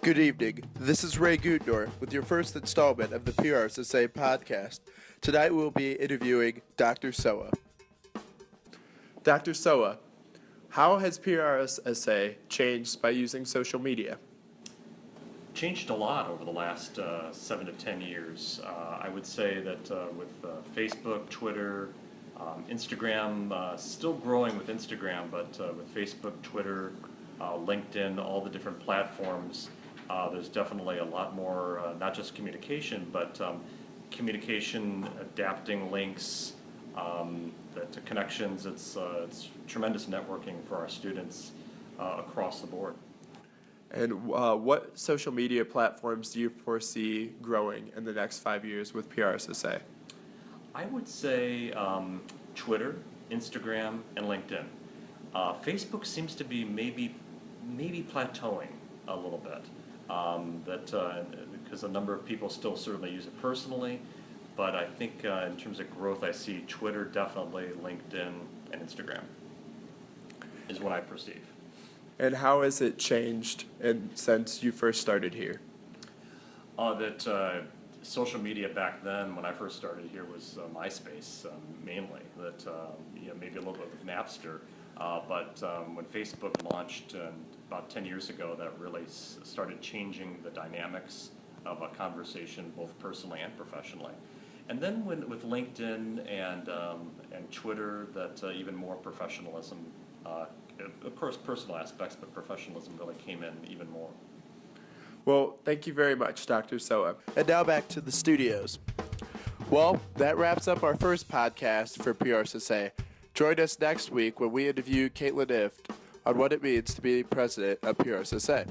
Good evening. This is Ray Gutendorf with your first installment of the Prssa podcast. Tonight we'll be interviewing Dr. Soa. Dr. Soa, how has Prssa changed by using social media? Changed a lot over the last 7 to 10 years. I would say that with Facebook, Twitter, Instagram, still growing with Instagram, but with Facebook, Twitter, LinkedIn, all the different platforms, there's definitely a lot more, not just communication, but communication, adapting links, to connections. It's tremendous networking for our students across the board. And what social media platforms do you foresee growing in the next 5 years with Prssa? I would say Twitter, Instagram, and LinkedIn. Facebook seems to be maybe plateauing a little bit. Because a number of people still certainly use it personally, but I think in terms of growth, I see Twitter definitely, LinkedIn, and Instagram is what I perceive. And how has it changed since you first started here? Social media back then, when I first started here, was MySpace mainly. Maybe a little bit with Napster, but when Facebook launched about 10 years ago, that really started changing the dynamics of a conversation, both personally and professionally. And then with LinkedIn and Twitter, that even more professionalism. Of course, personal aspects, but professionalism really came in even more. Well, thank you very much, Dr. Soa. And now back to the studios. Well, that wraps up our first podcast for Prssa. Join us next week when we interview Caitlin Ift on what it means to be president of Prssa.